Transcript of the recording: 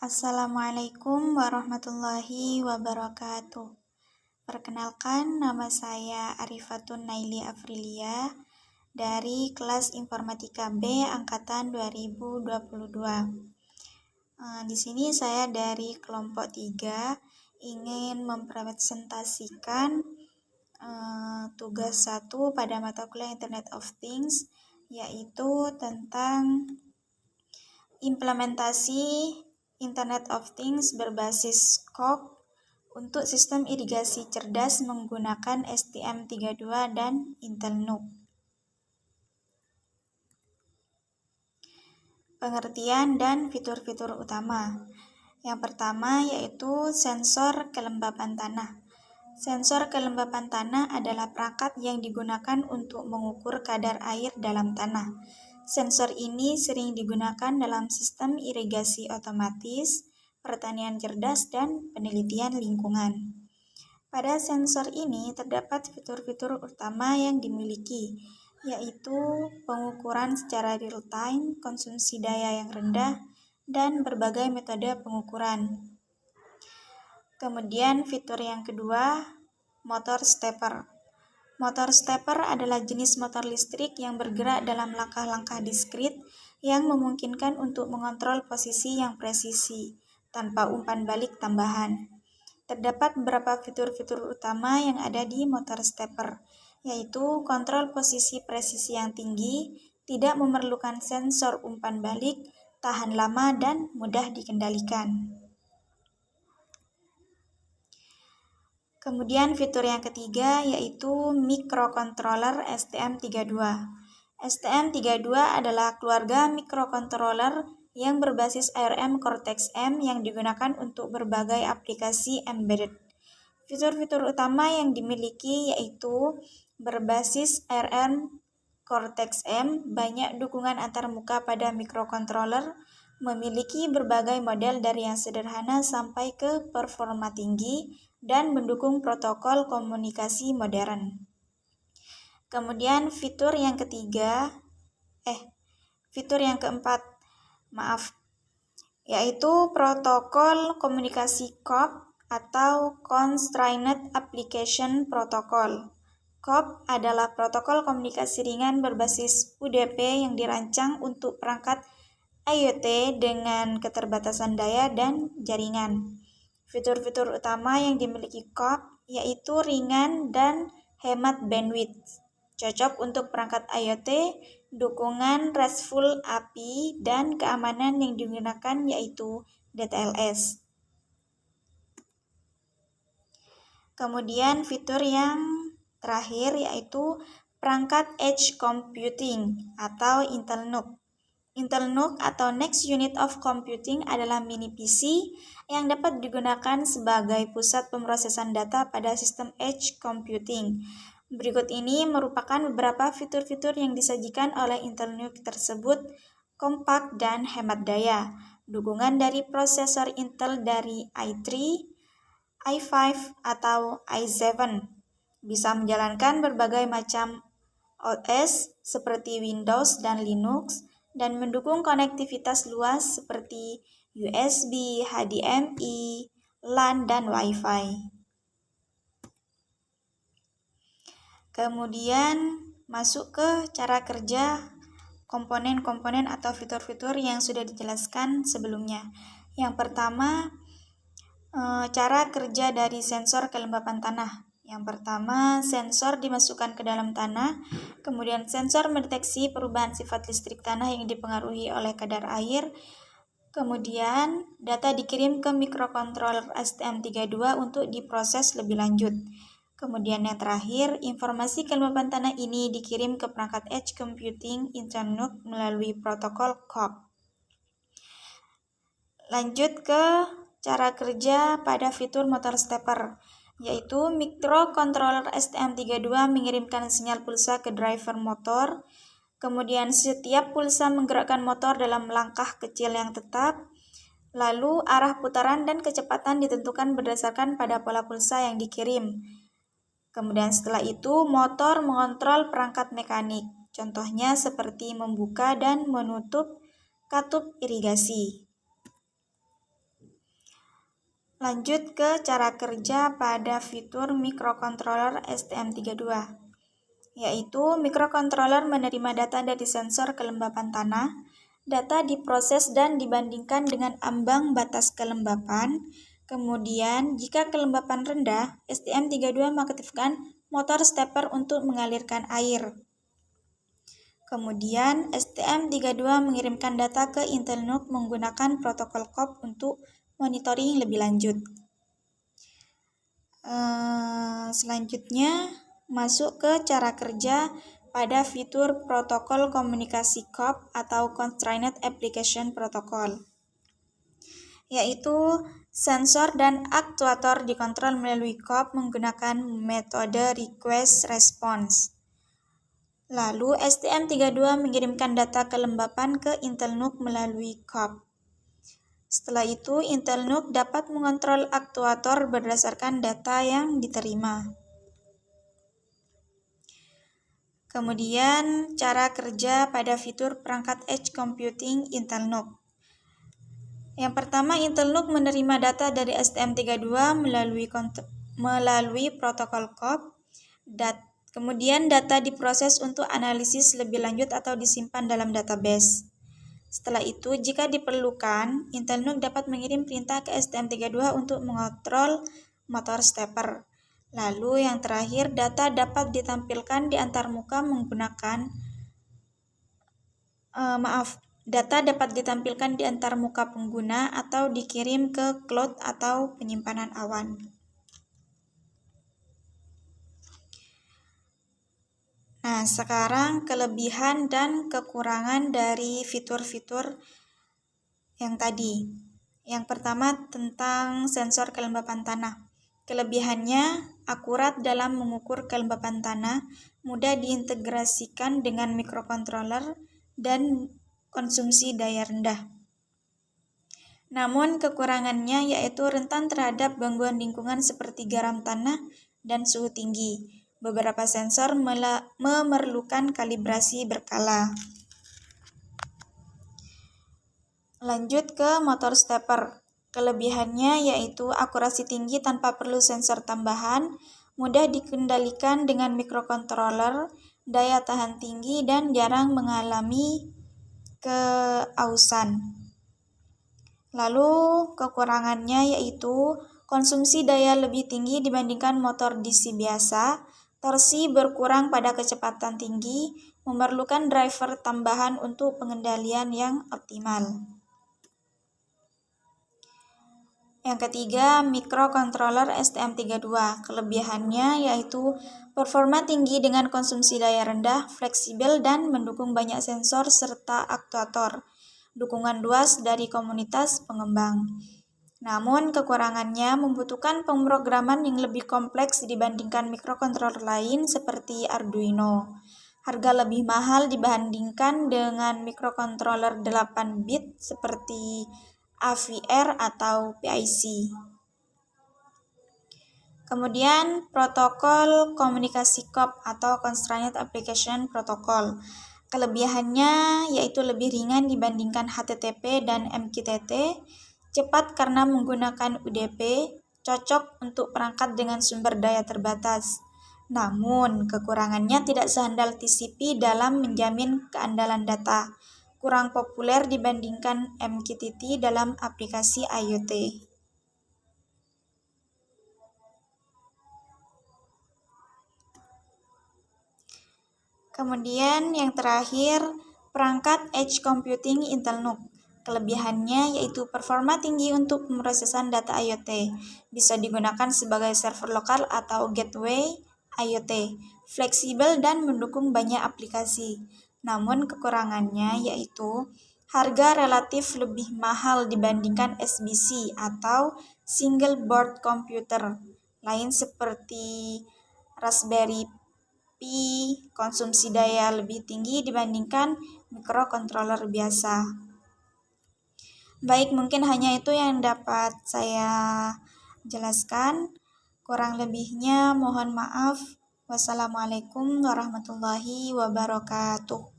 Assalamualaikum warahmatullahi wabarakatuh. Perkenalkan, nama saya Arifatun Naili Afrilia dari kelas Informatika B angkatan 2022. Di sini saya dari kelompok 3 ingin mempresentasikan tugas 1 pada mata kuliah Internet of Things, yaitu tentang implementasi Internet of Things berbasis SCOC untuk sistem irigasi cerdas menggunakan STM32 dan Intel NUC. Pengertian dan fitur-fitur utama. Yang pertama yaitu sensor kelembapan tanah. Sensor kelembapan tanah adalah perangkat yang digunakan untuk mengukur kadar air dalam tanah. Sensor ini sering digunakan dalam sistem irigasi otomatis, pertanian cerdas, dan penelitian lingkungan. Pada sensor ini terdapat fitur-fitur utama yang dimiliki, yaitu pengukuran secara real-time, konsumsi daya yang rendah, dan berbagai metode pengukuran. Kemudian fitur yang kedua, motor stepper. Motor stepper adalah jenis motor listrik yang bergerak dalam langkah-langkah diskrit yang memungkinkan untuk mengontrol posisi yang presisi, tanpa umpan balik tambahan. Terdapat beberapa fitur-fitur utama yang ada di motor stepper, yaitu kontrol posisi presisi yang tinggi, tidak memerlukan sensor umpan balik, tahan lama, dan mudah dikendalikan. Kemudian fitur yang ketiga yaitu microcontroller STM32. STM32 adalah keluarga microcontroller yang berbasis ARM Cortex-M yang digunakan untuk berbagai aplikasi embedded. Fitur-fitur utama yang dimiliki yaitu berbasis ARM Cortex-M, banyak dukungan antarmuka pada microcontroller, memiliki berbagai model dari yang sederhana sampai ke performa tinggi, dan mendukung protokol komunikasi modern. Kemudian fitur yang keempat, yaitu protokol komunikasi COAP atau Constrained Application Protocol. COAP adalah protokol komunikasi ringan berbasis UDP yang dirancang untuk perangkat IoT dengan keterbatasan daya dan jaringan. Fitur-fitur utama yang dimiliki COAP yaitu ringan dan hemat bandwidth, cocok untuk perangkat IoT, dukungan RESTful API, dan keamanan yang digunakan yaitu DTLS. Kemudian fitur yang terakhir yaitu perangkat Edge Computing atau Intel NUC. Intel NUC atau Next Unit of Computing adalah mini PC yang dapat digunakan sebagai pusat pemrosesan data pada sistem Edge Computing. Berikut ini merupakan beberapa fitur-fitur yang disajikan oleh Intel NUC tersebut: kompak dan hemat daya, dukungan dari prosesor Intel dari i3, i5, atau i7, bisa menjalankan berbagai macam OS seperti Windows dan Linux, dan mendukung konektivitas luas seperti USB, HDMI, LAN, dan Wi-Fi. Kemudian masuk ke cara kerja komponen-komponen atau fitur-fitur yang sudah dijelaskan sebelumnya. Yang pertama, cara kerja dari sensor kelembapan tanah. Yang pertama, sensor dimasukkan ke dalam tanah, kemudian sensor mendeteksi perubahan sifat listrik tanah yang dipengaruhi oleh kadar air, kemudian data dikirim ke microcontroller STM32 untuk diproses lebih lanjut. Kemudian yang terakhir, informasi kelembapan tanah ini dikirim ke perangkat Edge Computing Intel NUC melalui protokol COAP. Lanjut ke cara kerja pada fitur motor stepper, yaitu microcontroller STM32 mengirimkan sinyal pulsa ke driver motor, kemudian setiap pulsa menggerakkan motor dalam langkah kecil yang tetap, lalu arah putaran dan kecepatan ditentukan berdasarkan pada pola pulsa yang dikirim. Kemudian setelah itu motor mengontrol perangkat mekanik, contohnya seperti membuka dan menutup katup irigasi. Lanjut ke cara kerja pada fitur microcontroller STM32, yaitu microcontroller menerima data dari sensor kelembapan tanah. Data diproses dan dibandingkan dengan ambang batas kelembapan. Kemudian, jika kelembapan rendah, STM32 mengaktifkan motor stepper untuk mengalirkan air. Kemudian, STM32 mengirimkan data ke Intel NUC menggunakan protokol COP untuk monitoring lebih lanjut. Selanjutnya, masuk ke cara kerja pada fitur protokol komunikasi COP atau Constrained Application Protocol, yaitu sensor dan aktuator dikontrol melalui COP menggunakan metode request response. Lalu STM32 mengirimkan data kelembapan ke Intel NUC melalui COP. Setelah itu, Intel NUC dapat mengontrol aktuator berdasarkan data yang diterima. Kemudian, cara kerja pada fitur perangkat edge computing Intel NUC. Yang pertama, Intel NUC menerima data dari STM32 melalui protokol COP. Kemudian, data diproses untuk analisis lebih lanjut atau disimpan dalam database. Setelah itu, jika diperlukan, Intel NUC dapat mengirim perintah ke STM32 untuk mengontrol motor stepper. Lalu yang terakhir, data dapat ditampilkan di antarmuka menggunakan data dapat ditampilkan di antarmuka pengguna atau dikirim ke cloud atau penyimpanan awan. Nah, sekarang kelebihan dan kekurangan dari fitur-fitur yang tadi. Yang pertama tentang sensor kelembapan tanah. Kelebihannya akurat dalam mengukur kelembapan tanah, mudah diintegrasikan dengan microcontroller, dan konsumsi daya rendah. Namun kekurangannya yaitu rentan terhadap gangguan lingkungan seperti garam tanah dan suhu tinggi. Beberapa sensor memerlukan kalibrasi berkala. Lanjut ke motor stepper. Kelebihannya yaitu akurasi tinggi tanpa perlu sensor tambahan, mudah dikendalikan dengan microcontroller, daya tahan tinggi, dan jarang mengalami keausan. Lalu kekurangannya yaitu konsumsi daya lebih tinggi dibandingkan motor DC biasa, torsi berkurang pada kecepatan tinggi, memerlukan driver tambahan untuk pengendalian yang optimal. Yang ketiga, microcontroller STM32. Kelebihannya yaitu performa tinggi dengan konsumsi daya rendah, fleksibel, dan mendukung banyak sensor serta aktuator. Dukungan luas dari komunitas pengembang. Namun kekurangannya membutuhkan pemrograman yang lebih kompleks dibandingkan microcontroller lain seperti Arduino. Harga lebih mahal dibandingkan dengan microcontroller 8 bit seperti AVR atau PIC. Kemudian protokol komunikasi COP atau Constrained Application Protocol. Kelebihannya yaitu lebih ringan dibandingkan HTTP dan MQTT, cepat karena menggunakan UDP, cocok untuk perangkat dengan sumber daya terbatas. Namun, kekurangannya tidak sehandal TCP dalam menjamin keandalan data, kurang populer dibandingkan MQTT dalam aplikasi IoT. Kemudian yang terakhir, perangkat edge computing Intel NUC. Kelebihannya yaitu performa tinggi untuk pemrosesan data IoT. Bisa digunakan sebagai server lokal atau gateway IoT. Fleksibel dan mendukung banyak aplikasi. Namun kekurangannya yaitu harga relatif lebih mahal dibandingkan SBC atau single board computer lain seperti Raspberry Pi, konsumsi daya lebih tinggi dibandingkan microcontroller biasa. Baik, mungkin hanya itu yang dapat saya jelaskan. Kurang lebihnya mohon maaf. Wassalamualaikum warahmatullahi wabarakatuh.